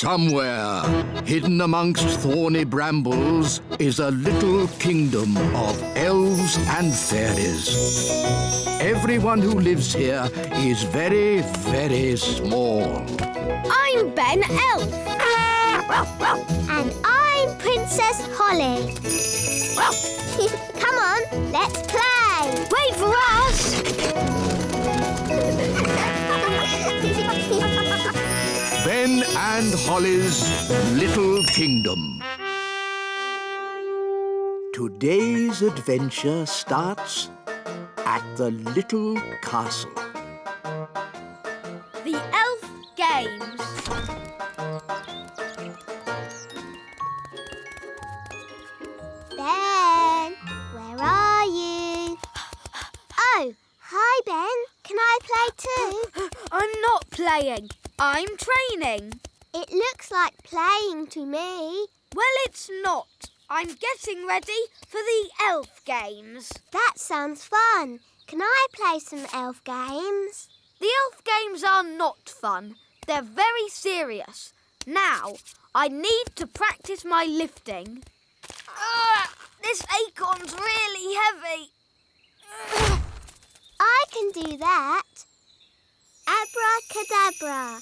Somewhere, hidden amongst thorny brambles, is a little kingdom of elves and fairies. Everyone who lives here is very, very small. I'm Ben Elf. And I'm Princess Holly. Come on, let's play. Wait for us! Ben and Holly's Little Kingdom. Today's adventure starts at the little castle. The Elf Games. Ben, where are you? Oh, hi Ben. Can I play too? I'm not playing. I'm training. It looks like playing to me. Well, it's not. I'm getting ready for the Elf Games. That sounds fun. Can I play some elf games? The Elf Games are not fun. They're very serious. Now, I need to practice my lifting. This acorn's really heavy. I can do that. Abracadabra.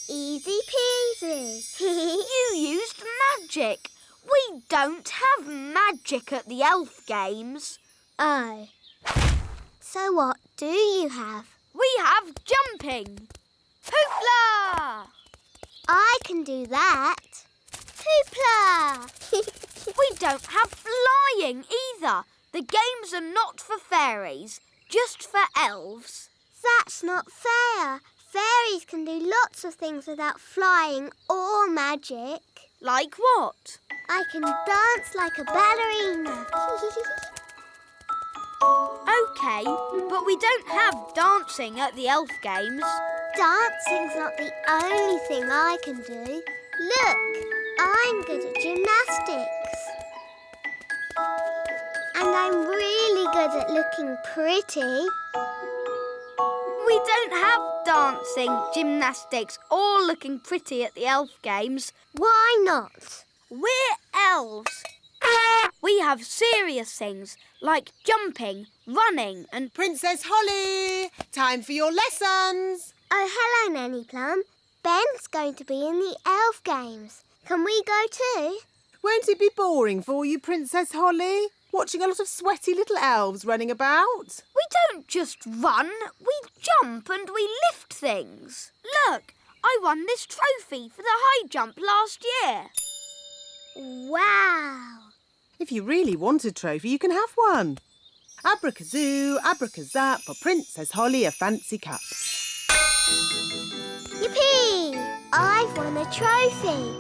Easy peasy. You used magic. We don't have magic at the Elf Games. Oh. So what do you have? We have jumping. Hoopla! I can do that. Hoopla! We don't have flying either. The games are not for fairies, just for elves. That's not fair. Fairies can do lots of things without flying or magic. Like what? I can dance like a ballerina. OK, but we don't have dancing at the Elf Games. Dancing's not the only thing I can do. Look, I'm good at gymnastics. And I'm really good at looking pretty. We don't have dancing, gymnastics or looking pretty at the Elf Games. Why not? We're elves. We have serious things like jumping, running and... Princess Holly, time for your lessons. Oh, hello, Nanny Plum. Ben's going to be in the Elf Games. Can we go too? Won't it be boring for you, Princess Holly? Watching a lot of sweaty little elves running about? We don't just run, we jump and we lift things. Look, I won this trophy for the high jump last year. Wow. If you really want a trophy, you can have one. Abracazoo, abracazap, for Princess Holly a fancy cup. Yippee! I've won a trophy.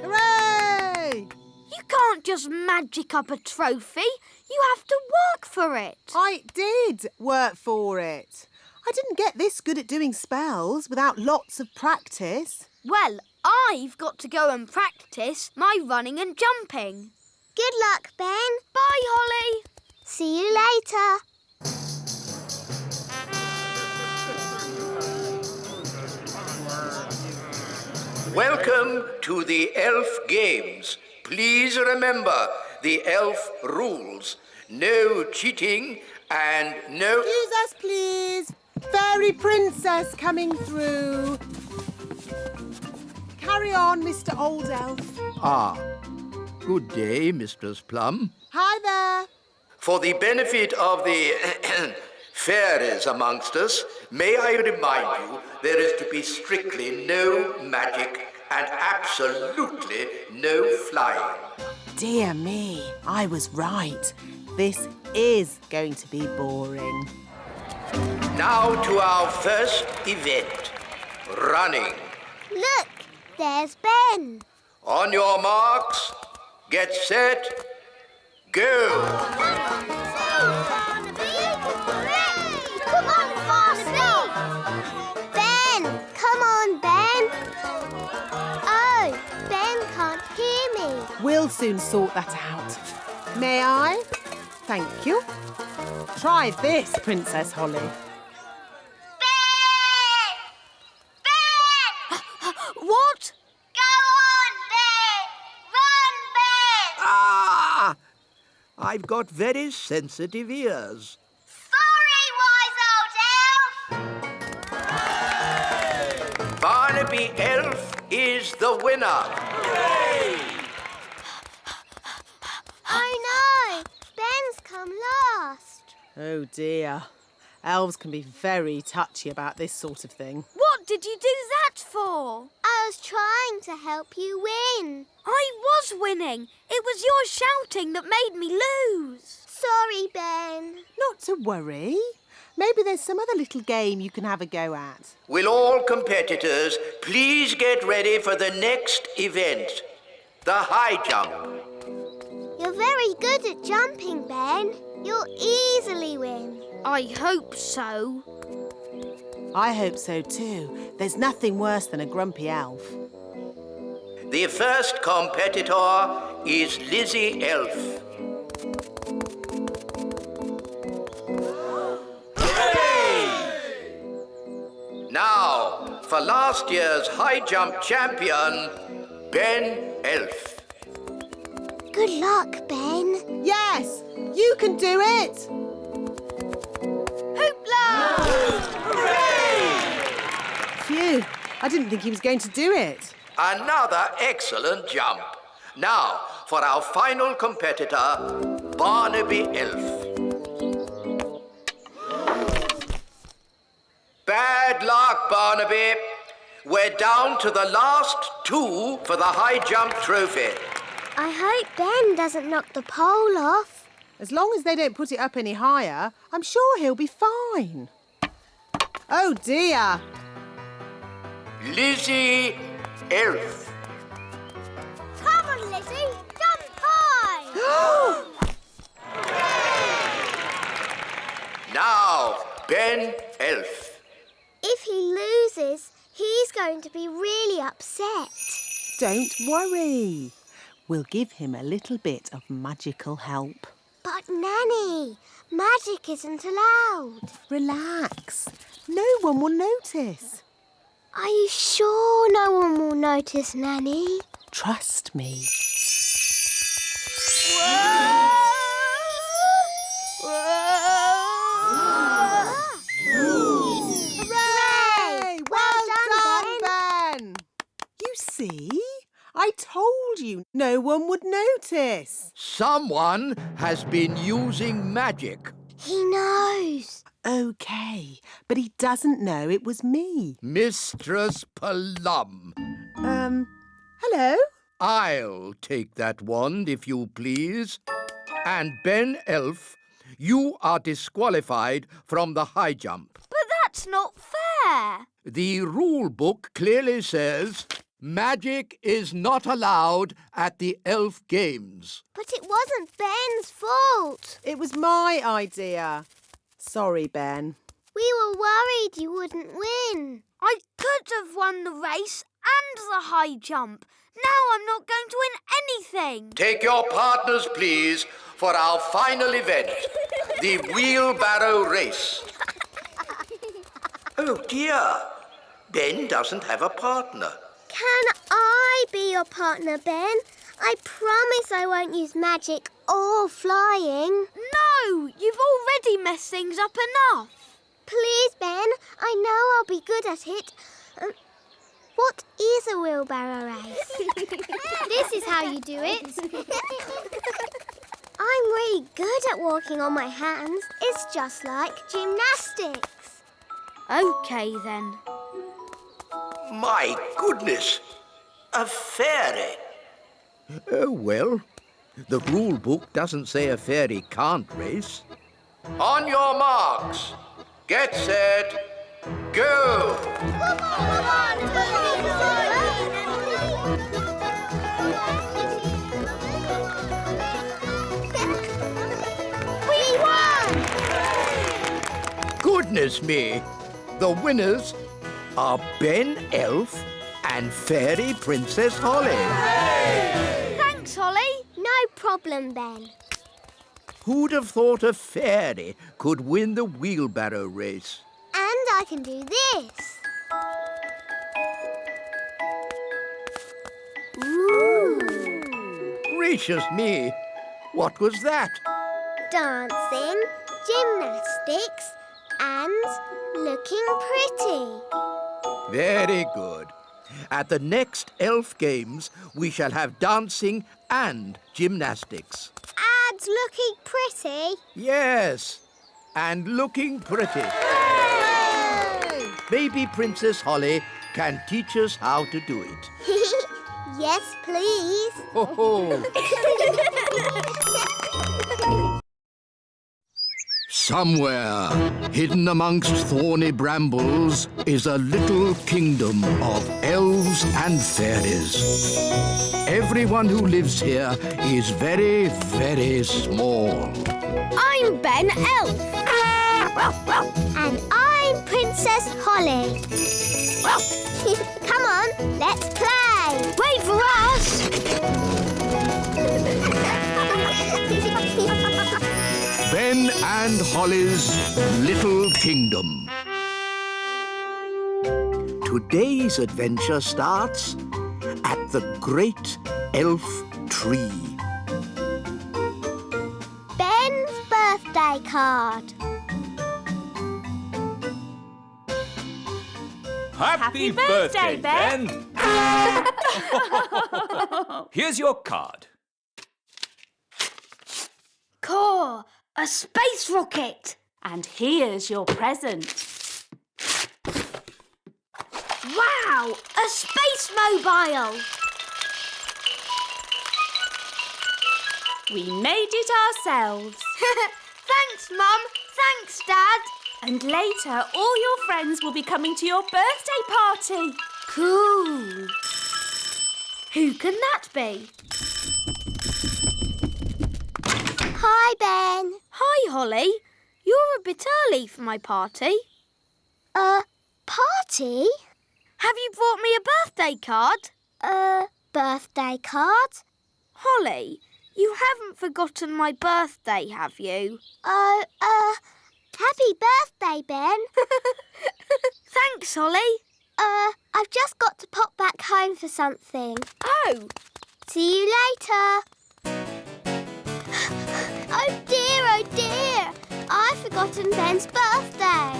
Hooray! You can't just magic up a trophy. You have to work for it. I did work for it. I didn't get this good at doing spells without lots of practice. Well, I've got to go and practice my running and jumping. Good luck, Ben. Bye, Holly. See you later. Welcome to the Elf Games. Please remember the elf rules. No cheating and no... Excuse us, please. Fairy princess coming through. Carry on, Mr. Old Elf. Ah, good day, Mistress Plum. Hi there. For the benefit of the fairies amongst us, may I remind you there is to be strictly no magic and absolutely no flying. Dear me, I was right. This is going to be boring. Now to our first event, running. Look, there's Ben. On your marks, get set, go. Come on, faster! Ben! Come on, Ben! Oh, Ben can't hear me. We'll soon sort that out. May I? Thank you. Try this, Princess Holly. Ben! Ben! What? Go on, Ben! Run, Ben! Ah! I've got very sensitive ears. Sorry, wise old elf! Barnaby Elf is the winner. Oh no! Ben's come last. Oh dear. Elves can be very touchy about this sort of thing. What did you do that for? I was trying to help you win. I was winning. It was your shouting that made me lose. Sorry, Ben. Not to worry. Maybe there's some other little game you can have a go at. Will all competitors please get ready for the next event, the high jump. You're very good at jumping, Ben. You'll easily win. I hope so. I hope so too. There's nothing worse than a grumpy elf. The first competitor is Lizzie Elf. Now, for last year's high jump champion, Ben Elf. Good luck, Ben. Yes! You can do it! Hoopla! Phew, I didn't think he was going to do it. Another excellent jump. Now, for our final competitor, Barnaby Elf. Bad luck, Barnaby. We're down to the last two for the high jump trophy. I hope Ben doesn't knock the pole off. As long as they don't put it up any higher, I'm sure he'll be fine. Oh dear! Lizzie Elf. Come on, Lizzie. Jump high. Now, Ben Elf. If he loses, he's going to be really upset. Don't worry. We'll give him a little bit of magical help. But, Nanny, magic isn't allowed. Relax. No one will notice. Are you sure no one will notice, Nanny? Trust me. Hooray! Well done, Ben! You see? I told you no one would notice. Someone has been using magic. He knows. OK, but he doesn't know it was me. Mistress Plum. Hello? I'll take that wand, if you please. And Ben Elf, you are disqualified from the high jump. But that's not fair. The rule book clearly says magic is not allowed at the elf games. But it wasn't Ben's fault. It was my idea. Sorry, Ben. We were worried you wouldn't win. I could have won the race and the high jump. Now I'm not going to win anything. Take your partners, please, for our final event, the wheelbarrow race. Oh, dear. Ben doesn't have a partner. Can I be your partner, Ben? I promise I won't use magic or flying. No, you've already messed things up enough. Please, Ben. I know I'll be good at it. What is a wheelbarrow race? This is how you do it. I'm really good at walking on my hands. It's just like gymnastics. OK, then. My goodness, a fairy. Oh, well, the rule book doesn't say a fairy can't race. On your marks, get set, go! We won! Goodness me, the winners are Ben Elf and Fairy Princess Holly. Thanks, Holly. No problem, Ben. Who'd have thought a fairy could win the wheelbarrow race? And I can do this. gracious me! What was that? Dancing, gymnastics, and looking pretty. Very good. At the next elf games, we shall have dancing and gymnastics. And looking pretty. Yes, and looking pretty. Maybe Princess Holly can teach us how to do it. Yes, please. Ho ho! Somewhere, hidden amongst thorny brambles, is a little kingdom of elves and fairies. Everyone who lives here is very, very small. I'm Ben Elf. And I'm Princess Holly. Come on, let's play. Wait for us. Ben and Holly's Little Kingdom. Today's adventure starts at the Great Elf Tree. Ben's birthday card. Happy birthday, Ben! Here's your card. Core, a space rocket. And here's your present. Wow, a space mobile. We made it ourselves. Thanks, Mum. Thanks, Dad. And later, all your friends will be coming to your birthday party. Cool. Who can that be? Hi, Ben. Hi, Holly. You're a bit early for my party. Party? Have you brought me a birthday card? Birthday card? Holly, you haven't forgotten my birthday, have you? Oh, happy birthday, Ben. Thanks, Holly. I've just got to pop back home for something. Oh, See you later. Oh dear, I've forgotten Ben's birthday.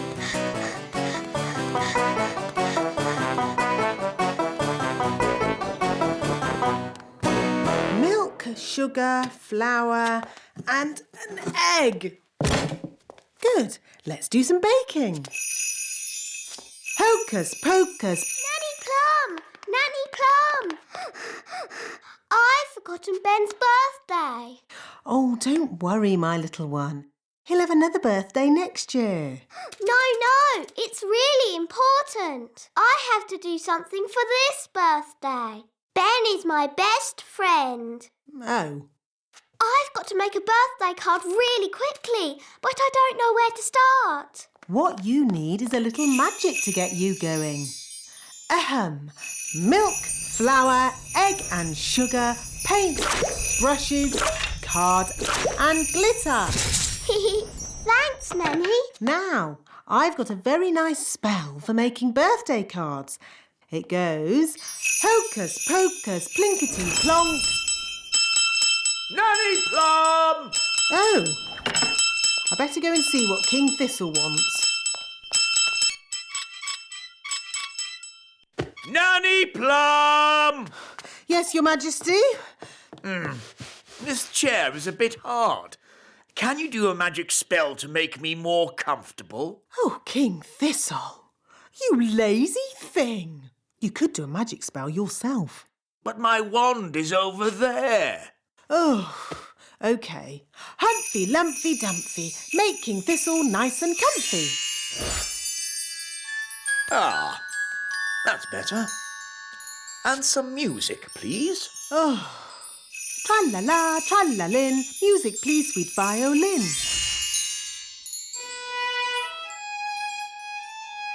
Milk, sugar, flour, and an egg. Good. Let's do some baking. Hocus pocus. Nanny Plum! I've forgotten Ben's birthday. Oh, don't worry, my little one. He'll have another birthday next year. No, it's really important. I have to do something for this birthday. Ben is my best friend. Oh. I've got to make a birthday card really quickly, but I don't know where to start. What you need is a little magic to get you going. Ahem. Milk, flour, egg and sugar, paint, brushes, card and glitter. Thanks, Nanny. Now, I've got a very nice spell for making birthday cards. It goes, hocus pocus, plinkety plonk. Nanny Plum! Oh, I better go and see what King Thistle wants. Nanny Plum! Yes, Your Majesty? This chair is a bit hard. Can you do a magic spell to make me more comfortable? Oh, King Thistle, you lazy thing. You could do a magic spell yourself. But my wand is over there. Oh, OK. Humphy, lumphy, dumphy, make King Thistle nice and comfy. Ah, that's better. And some music, please. Oh, tra-la-la, tra-la-lin, music please, sweet violin.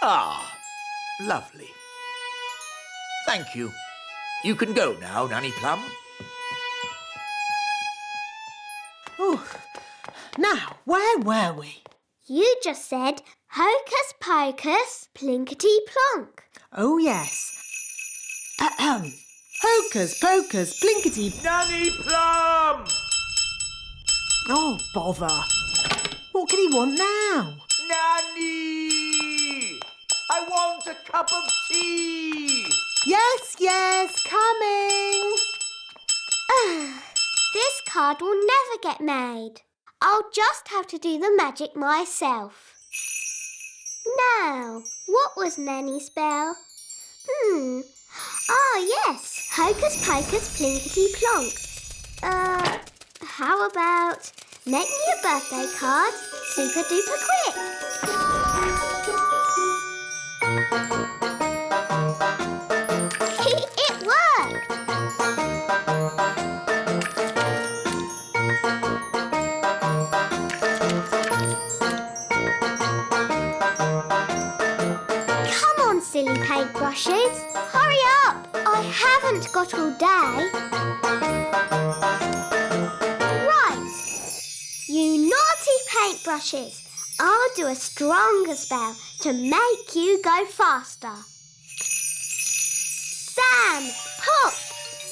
Ah, lovely. Thank you. You can go now, Nanny Plum. Oh, now, where were we? You just said hocus pocus, plinkety plonk. Oh, yes. Ahem. Hocus pocus, plinkety... Nanny Plum! Oh, bother. What can he want now? Nanny! I want a cup of tea! Yes, coming. This card will never get made. I'll just have to do the magic myself. Now, what was Nanny's spell? Yes. Hocus pocus, plinkety plonk. How about make me a birthday card super duper quick? It worked! Come on, silly paintbrushes. Hurry up! I haven't got all day. Right. You naughty paintbrushes. I'll do a stronger spell to make you go faster. Sam, pop,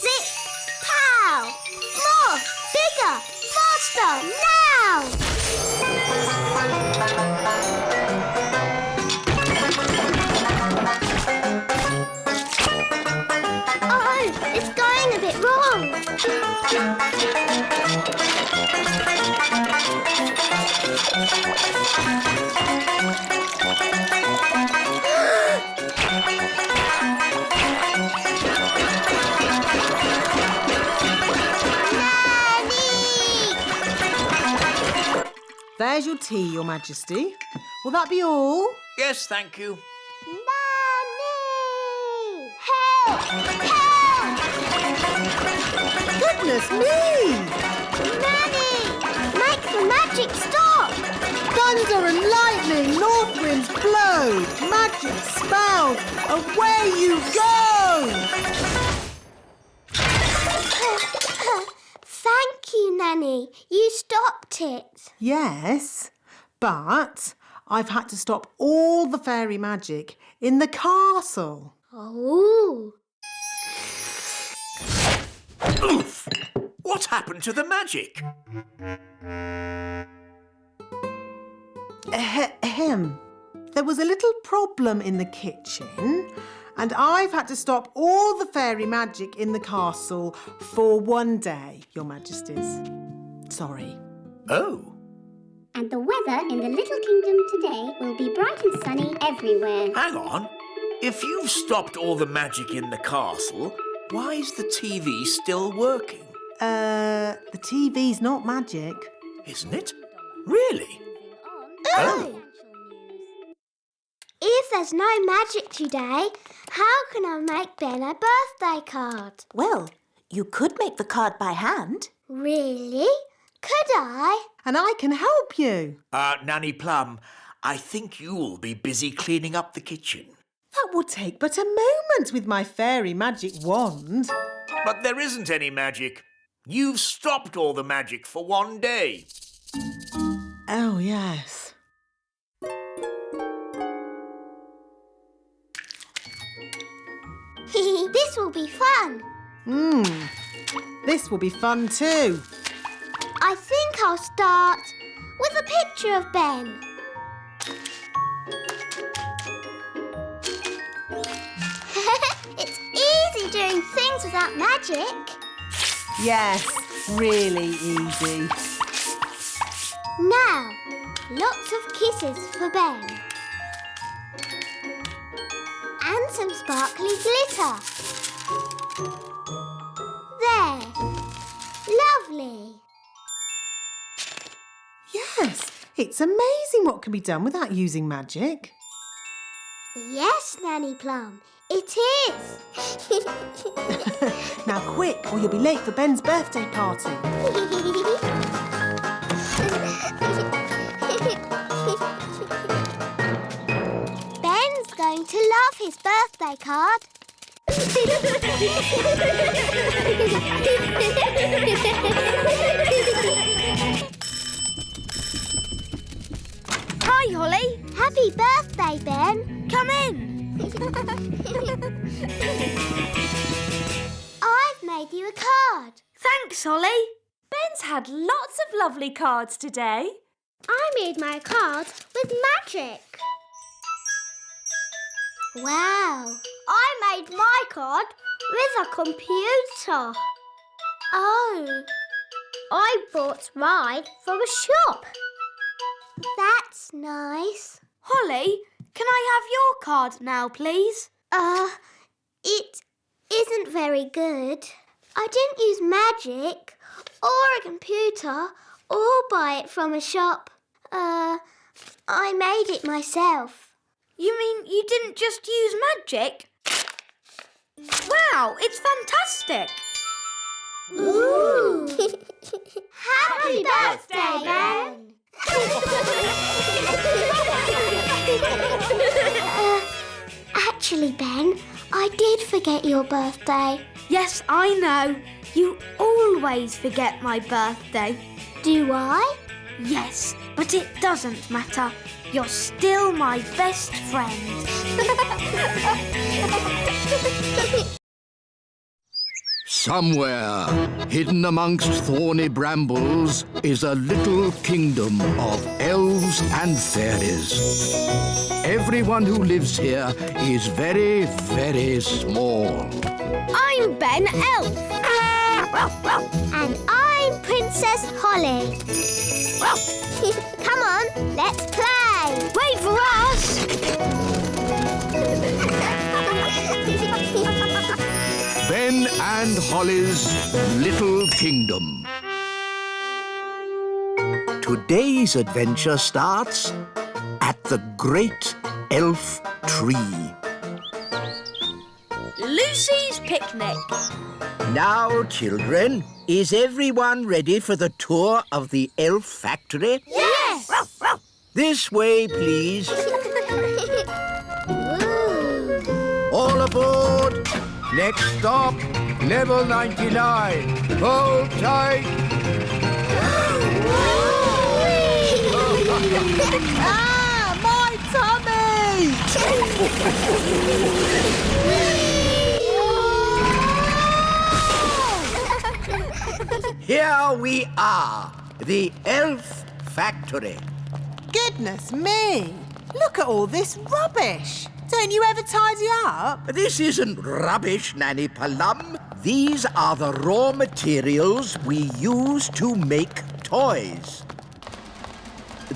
zip, pow! More, bigger, faster, now! Oh, it's going a bit wrong. There's your tea, Your Majesty. Will that be all? Yes, thank you. Nanny! Help! Help! Goodness me! Nanny! Make the magic stop! Thunder and lightning, north winds blow, magic spells, away you go! Thank you, Nanny. You stopped it. Yes, but I've had to stop all the fairy magic in the castle. Oh. Oof! What happened to the magic? Ahem. There was a little problem in the kitchen, and I've had to stop all the fairy magic in the castle for one day, Your Majesties. Sorry. Oh. And the weather in the little kingdom today will be bright and sunny everywhere. Hang on. If you've stopped all the magic in the castle, why is the TV still working? The TV's not magic. Isn't it? Really? Oh. If there's no magic today, how can I make Ben a birthday card? Well, you could make the card by hand. Really? Could I? And I can help you. Nanny Plum, I think you'll be busy cleaning up the kitchen. That will take but a moment with my fairy magic wand. But there isn't any magic. You've stopped all the magic for one day. Oh, yes. This will be fun. This will be fun too. I think I'll start with a picture of Ben. It's easy doing things without magic. Yes, really easy. Now, lots of kisses for Ben. And some sparkly glitter. There. Lovely. Yes, it's amazing what can be done without using magic. Yes, Nanny Plum, it is. Now quick, or you'll be late for Ben's birthday party. Ben's going to love his birthday card. Hi, Holly. Happy birthday, Ben. Come in. made you a card. Thanks, Holly. Ben's had lots of lovely cards today. I made my card with magic. Wow. I made my card with a computer. Oh. I bought mine from a shop. That's nice. Holly, can I have your card now, please? It isn't very good. I didn't use magic or a computer or buy it from a shop. I made it myself. You mean you didn't just use magic? Wow, it's fantastic. Ooh! Happy birthday, Ben! Actually, Ben, I did forget your birthday. Yes, I know. You always forget my birthday. Do I? Yes, but it doesn't matter. You're still my best friend. Somewhere, hidden amongst thorny brambles, is a little kingdom of elves and fairies. Everyone who lives here is very, very small. I'm Ben Elf. And I'm Princess Holly. Come on, let's play. Wait for us! Ben and Holly's Little Kingdom. Today's adventure starts at the Great Elf Tree. Lucy's picnic. Now, children, is everyone ready for the tour of the elf factory? Yes! This way, please. All aboard! Next stop, level 99. Hold tight. My tummy! Here we are, the elf factory. Goodness me! Look at all this rubbish. Don't you ever tidy up? This isn't rubbish, Nanny Plum. These are the raw materials we use to make toys.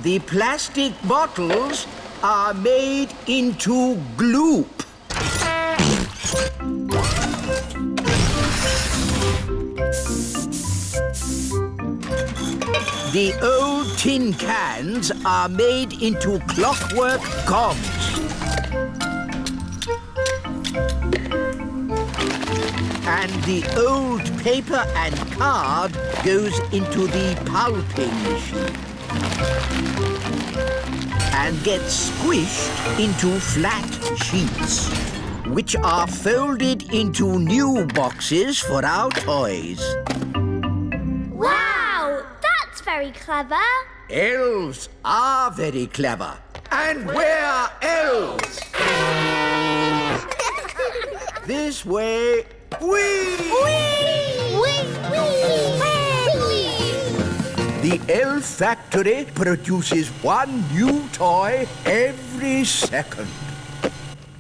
The plastic bottles are made into gloop. The old tin cans are made into clockwork gongs. And the old paper and card goes into the pulping machine and gets squished into flat sheets, which are folded into new boxes for our toys. Wow! That's very clever. Elves are very clever. And we're elves! This way. The elf factory produces one new toy every second.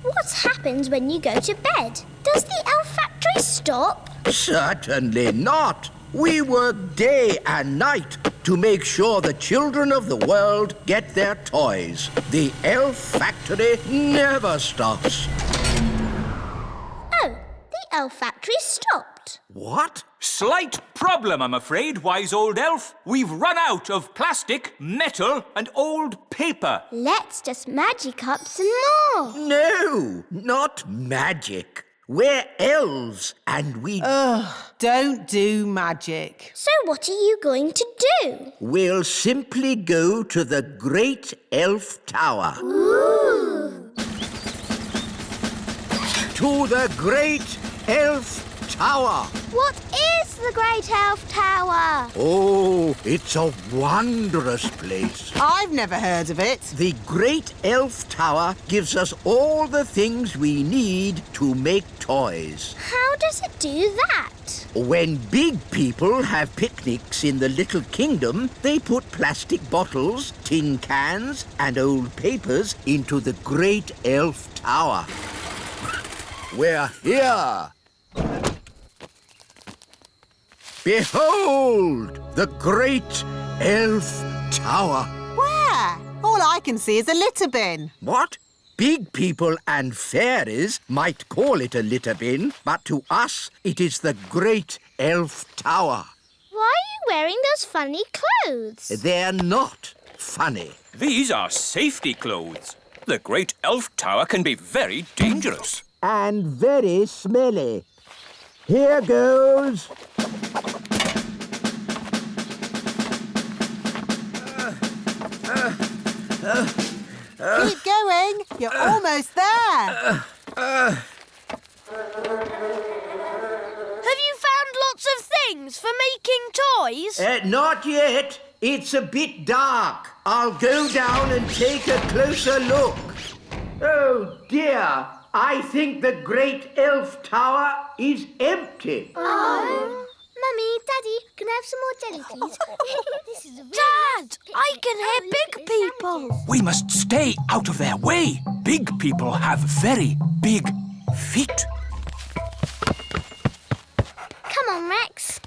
What happens when you go to bed? Does the elf factory stop? Certainly not. We work day and night to make sure the children of the world get their toys. The elf factory never stops. Oh, the elf factory stopped. What? Slight problem, I'm afraid, wise old elf. We've run out of plastic, metal, and old paper. Let's just magic up some more. No, not magic. We're elves, and we... Don't do magic. So what are you going to do? We'll simply go to the Great Elf Tower. Ooh. To the Great Elf Tower. What is the Great Elf Tower? Oh, it's a wondrous place. I've never heard of it. The Great Elf Tower gives us all the things we need to make toys. How does it do that? When big people have picnics in the Little Kingdom, they put plastic bottles, tin cans, and old papers into the Great Elf Tower. We're here. Behold, the Great Elf Tower. Where? All I can see is a litter bin. What? Big people and fairies might call it a litter bin, but to us it is the Great Elf Tower. Why are you wearing those funny clothes? They're not funny. These are safety clothes. The Great Elf Tower can be very dangerous. And very smelly. Here goes. Keep going. You're almost there. Have you found lots of things for making toys? Not yet. It's a bit dark. I'll go down and take a closer look. Oh, dear. I think the Great Elf Tower is empty. Oh. Mummy, Daddy, can I have some more jelly, please? This is a Dad, I can hear big people. We must stay out of their way. Big people have very big feet. Come on, Rex.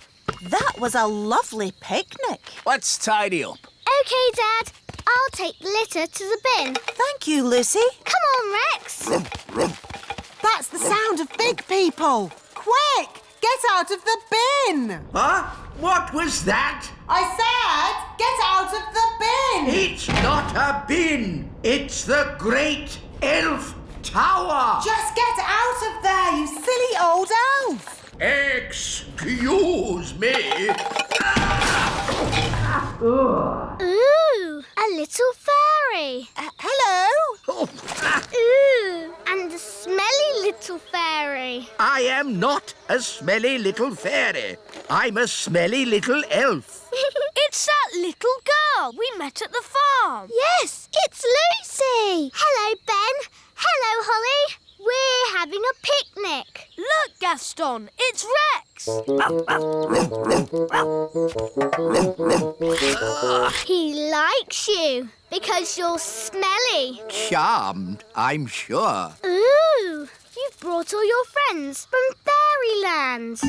That was a lovely picnic. Let's tidy up. OK, Dad. I'll take the litter to the bin. Thank you, Lucy. Come on, Rex. That's the sound of big people. Quick, get out of the bin. Huh? What was that? I said, get out of the bin. It's not a bin. It's the Great Elf Tower. Just get out of there, you silly old elf. Excuse me. Ooh, a little fairy. Hello. Ooh, and a smelly little fairy. I am not a smelly little fairy. I'm a smelly little elf. It's that little girl we met at the farm. Yes, it's Lucy. Hello, Ben. Hello, Holly. We're having a picnic. Look, Gaston, it's Rex. He likes you because you're smelly. Charmed, I'm sure. Ooh, you've brought all your friends from Fairyland.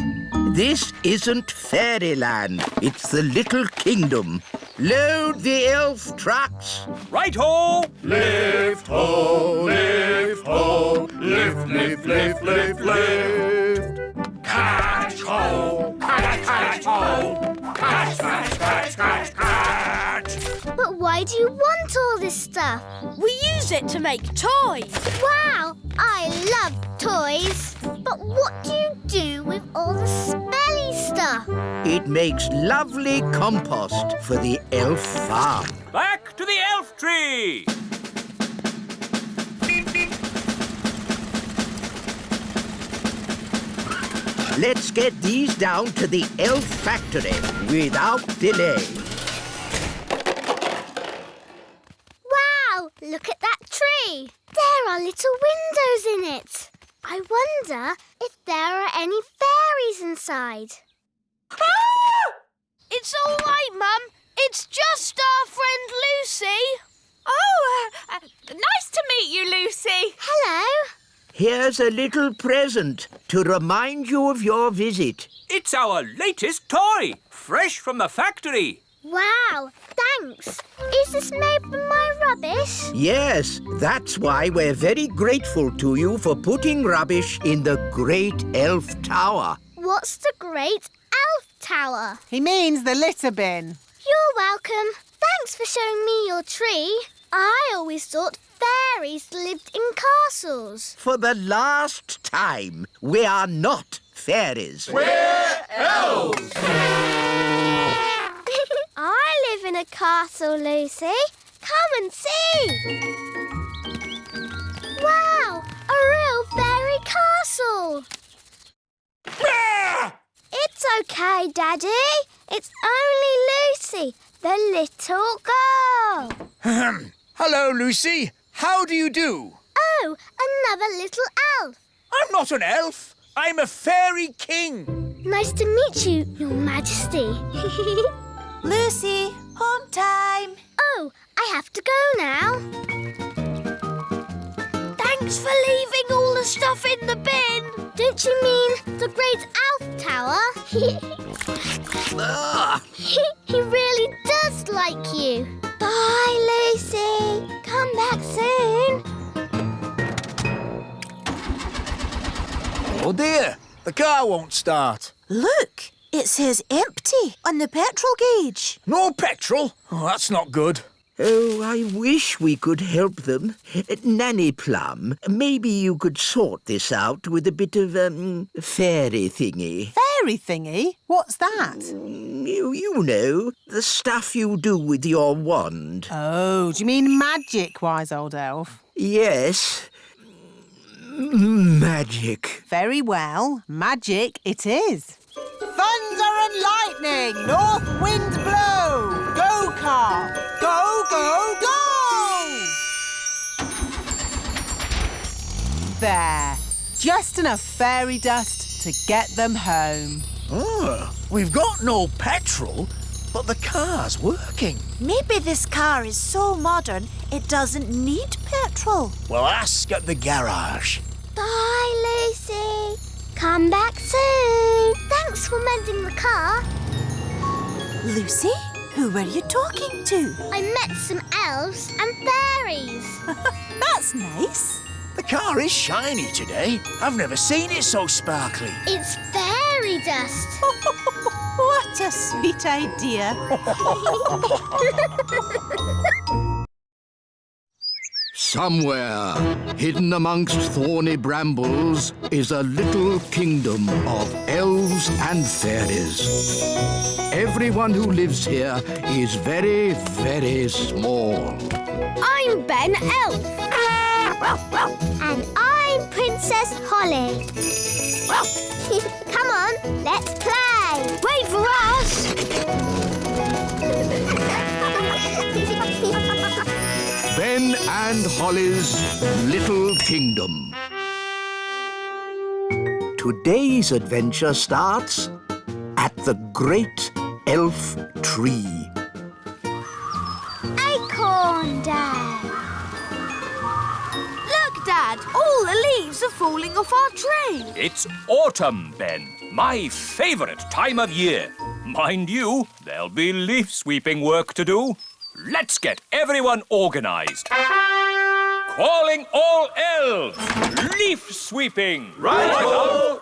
This isn't Fairyland. It's the Little Kingdom. Load the elf trucks. Right-ho! Lift ho, lift ho, lift, lift, lift, lift, lift. Catch ho, catch, catch ho, catch, catch, catch, catch, catch. But why do you want all this stuff? We use it to make toys. Wow, I love toys. But what do you do with all the smelly stuff? It makes lovely compost for the elf farm. Back to the elf tree! Let's get these down to the elf factory without delay. Wow, look at that tree. There are little windows in it. I wonder if there are any fairies inside. It's all right, Mum. It's just our friend Lucy. Oh, nice to meet you, Lucy. Hello. Here's a little present to remind you of your visit. It's our latest toy, fresh from the factory. Wow, thanks. Is this made from my rubbish? Yes, that's why we're very grateful to you for putting rubbish in the Great Elf Tower. What's the Great Elf Tower? He means the litter bin. You're welcome. Thanks for showing me your tree. I always thought fairies lived in castles. For the last time, we are not fairies. We're elves. I live in a castle, Lucy. Come and see. Wow, a real fairy castle. OK, Daddy. It's only Lucy, the little girl. Hello, Lucy. How do you do? Oh, another little elf. I'm not an elf. I'm a fairy king. Nice to meet you, Your Majesty. Lucy, home time. Oh, I have to go now. Thanks for leaving all the stuff in the bin. Don't you mean the Great Elf Tower? He really does like you. Bye, Lucy. Come back soon. Oh dear, the car won't start. Look, it says empty on the petrol gauge. No petrol? Oh, that's not good. Oh, I wish we could help them. Nanny Plum, maybe you could sort this out with a bit of, fairy thingy. Fairy thingy? What's that? You know, the stuff you do with your wand. Oh, do you mean magic, wise old elf? Yes. Magic. Very well, magic it is. Thunder and lightning, north wind blow. Go, car, go, go, go! There, just enough fairy dust to get them home. Oh, we've got no petrol, but the car's working. Maybe this car is so modern it doesn't need petrol. Well, ask at the garage. Bye, Lucy. Come back soon. Thanks for mending the car. Lucy, who were you talking to? I met some elves and fairies. That's nice. The car is shiny today. I've never seen it so sparkly. It's fairy dust. What a sweet idea. Somewhere, hidden amongst thorny brambles, is a little kingdom of elves and fairies. Everyone who lives here is very, very small. I'm Ben Elf. And I'm Princess Holly. Come on, let's play. Wait for us. Ben and Holly's Little Kingdom. Today's adventure starts at the Great Elf Tree. Acorn Day. Look, Dad, all the leaves are falling off our tree. It's autumn, Ben. My favourite time of year. Mind you, there'll be leaf sweeping work to do. Let's get everyone organised. Calling all elves. Leaf sweeping. Right.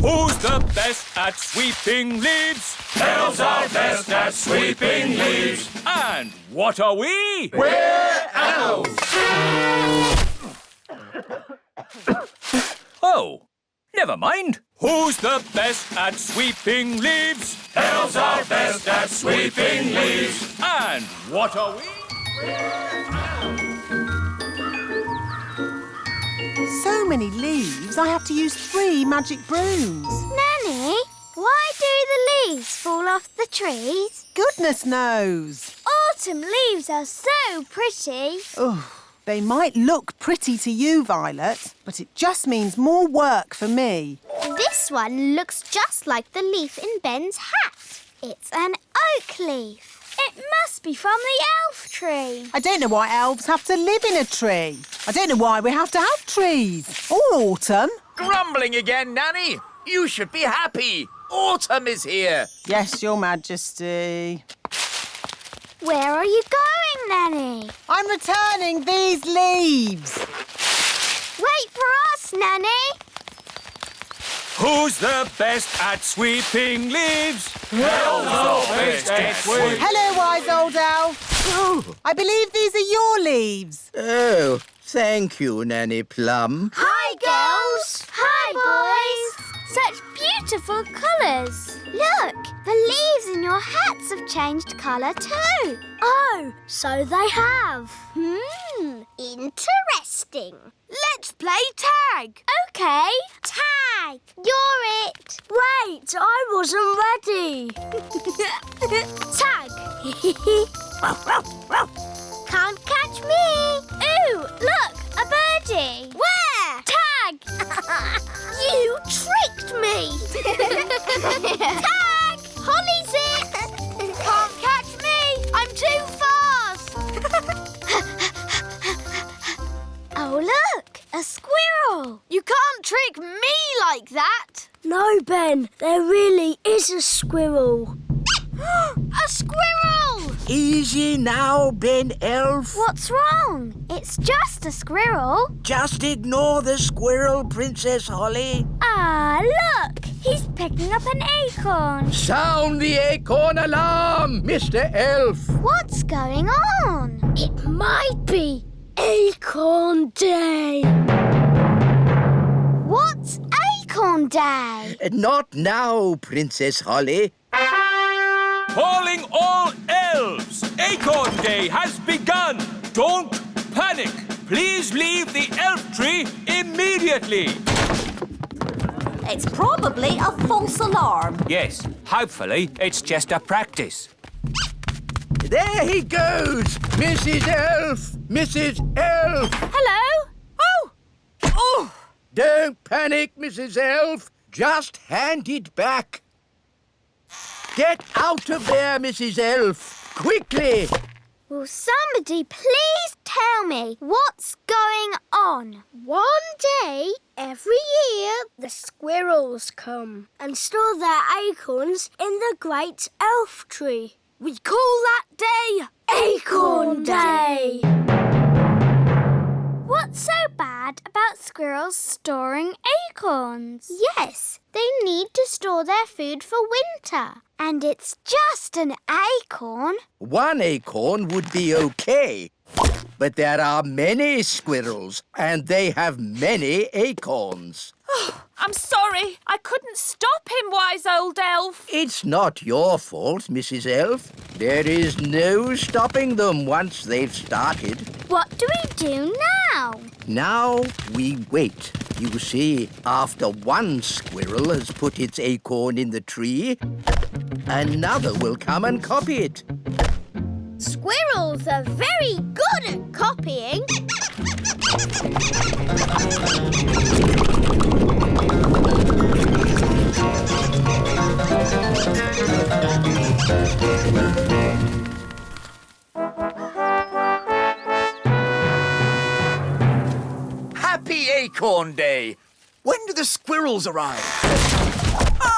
Who's the best at sweeping leaves? Elves are best at sweeping leaves. And what are we? We're elves. Oh, never mind. Who's the best at sweeping leaves? Elves are best at sweeping leaves. And what are we? So many leaves, I have to use 3 magic brooms. Nanny, why do the leaves fall off the trees? Goodness knows. Autumn leaves are so pretty. Oh, they might look pretty to you, Violet, but it just means more work for me. This one looks just like the leaf in Ben's hat. It's an oak leaf. It must be from the elf tree. I don't know why elves have to live in a tree. I don't know why we have to have trees. Or autumn. Grumbling again, Nanny. You should be happy. Autumn is here. Yes, Your Majesty. Where are you going, Nanny? I'm returning these leaves. Wait for us, Nanny. Who's the best at sweeping leaves? Elves are best at sweeping. Hello, wise old elf. Oh, I believe these are your leaves. oh, thank you, Nanny Plum. Hi, girls. Hi, boys. Such beautiful colours. Look, the leaves in your hats have changed colour too. Oh, so they have. Interesting. Let's play tag. OK, tag. Tag! You're it! Wait, I wasn't ready. Tag! Can't catch me! Ooh, look! A birdie! Where? Tag! You tricked me! Tag! Holly's it! Can't catch me! I'm too fast! Oh, look! A squirrel! You can't trick me like that! No, Ben, there really is a squirrel. A squirrel! Easy now, Ben Elf. What's wrong? It's just a squirrel. Just ignore the squirrel, Princess Holly. Ah, look! He's picking up an acorn. Sound the acorn alarm, Mr. Elf. What's going on? It might be Acorn Day. What's Acorn Day? Not now, Princess Holly. Calling all elves! Acorn Day has begun! Don't panic! Please leave the elf tree immediately! It's probably a false alarm. Yes, hopefully it's just a practice. There he goes! Mrs. Elf! Mrs. Elf! Hello? Oh! Don't panic, Mrs. Elf. Just hand it back. Get out of there, Mrs. Elf. Quickly. Will somebody please tell me what's going on? One day, every year, the squirrels come and store their acorns in the great elf tree. We call that day Acorn Day! What's so bad about squirrels storing acorns? Yes, they need to store their food for winter. And it's just an acorn. One acorn would be okay. But there are many squirrels, and they have many acorns. I'm sorry. I couldn't stop him, wise old elf. It's not your fault, Mrs. Elf. There is no stopping them once they've started. What do we do now? Now we wait. You see, after one squirrel has put its acorn in the tree, another will come and copy it. Squirrels are very good at copying. Happy Acorn Day! When do the squirrels arrive?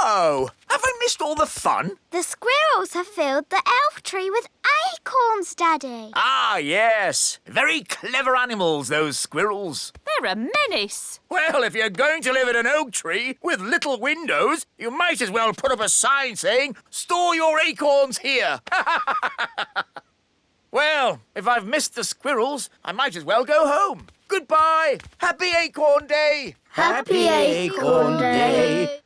Oh, have I missed all the fun? The squirrels have filled the elf tree with acorns, Daddy. Ah, yes. Very clever animals, those squirrels. They're a menace. Well, if you're going to live in an oak tree with little windows, you might as well put up a sign saying, "Store your acorns here." Well, if I've missed the squirrels, I might as well go home. Goodbye. Happy Acorn Day. Happy Acorn Day.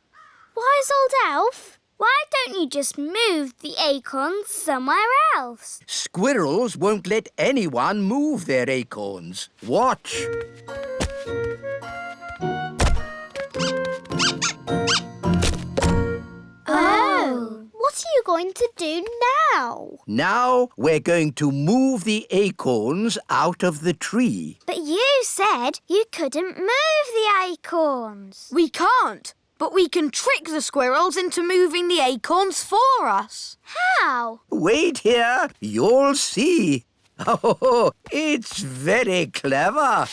Wise old elf, why don't you just move the acorns somewhere else? Squirrels won't let anyone move their acorns. Watch. Oh, what are you going to do now? Now we're going to move the acorns out of the tree. But you said you couldn't move the acorns. We can't, but we can trick the squirrels into moving the acorns for us. How? Wait here, you'll see. Oh, it's very clever.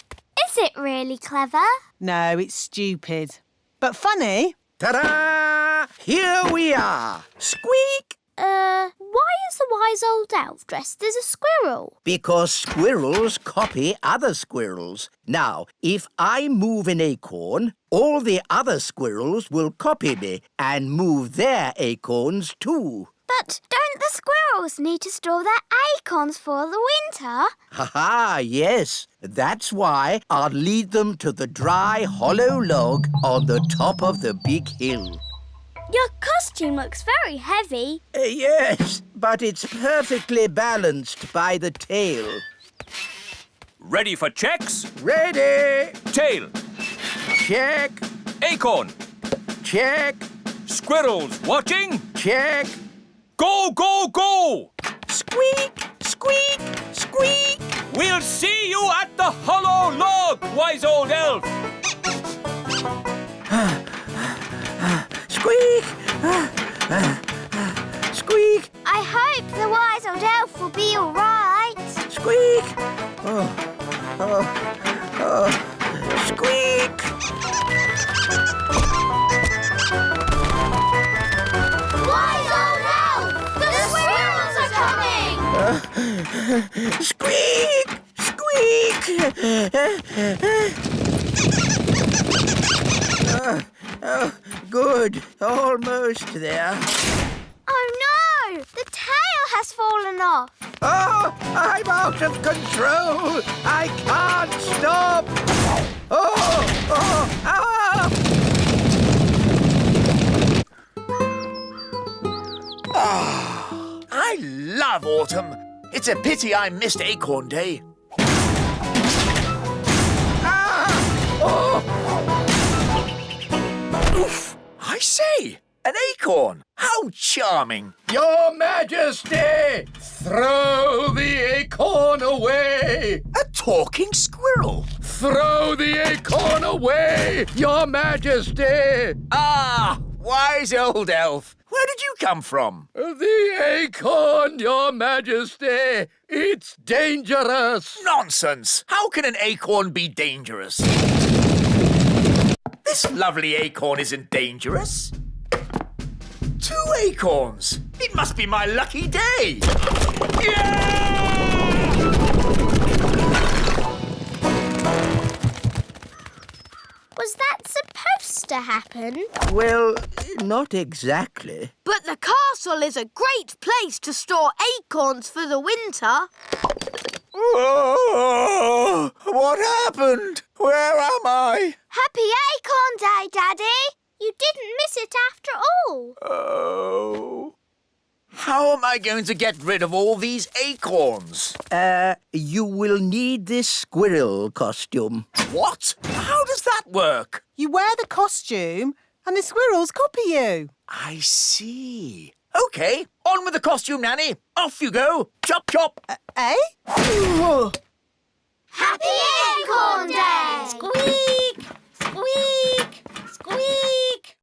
Is it really clever? No, it's stupid. But funny. Ta-da! Here we are. Squeak! Why is the wise old elf dressed as a squirrel? Because squirrels copy other squirrels. Now, if I move an acorn, all the other squirrels will copy me and move their acorns too. But don't the squirrels need to store their acorns for the winter? Ha-ha, yes. That's why I'll lead them to the dry, hollow log on the top of the big hill. Your costume looks very heavy. Yes, but it's perfectly balanced by the tail. Ready for checks? Ready! Tail. Check. Acorn. Check. Squirrels watching? Check. Go, go, go! Squeak, squeak, squeak. We'll see you at the hollow log, wise old elf. Squeak. Squeak. I hope the wise old elf will be all right. Squeak. Squeak. Wise old elf! The squirrels are coming! Squeak. Squeak. Good. Almost there. Oh no! The tail has fallen off. Oh, I'm out of control. I can't stop. I love autumn. It's a pity I missed Acorn Day. Oof! I say, an acorn. How charming. Your Majesty, throw the acorn away. A talking squirrel. Throw the acorn away, Your Majesty. Ah, wise old elf. Where did you come from? The acorn, Your Majesty. It's dangerous. Nonsense. How can an acorn be dangerous? This lovely acorn isn't dangerous. 2 acorns. It must be my lucky day. Was that supposed to happen? Well, not exactly. But the castle is a great place to store acorns for the winter. Oh, what happened? Where am I? Happy Acorn Day, Daddy! You didn't miss it after all. Oh. How am I going to get rid of all these acorns? You will need this squirrel costume. What? How does that work? You wear the costume and the squirrels copy you. I see. OK, on with the costume, Nanny. Off you go. Chop, chop. Eh?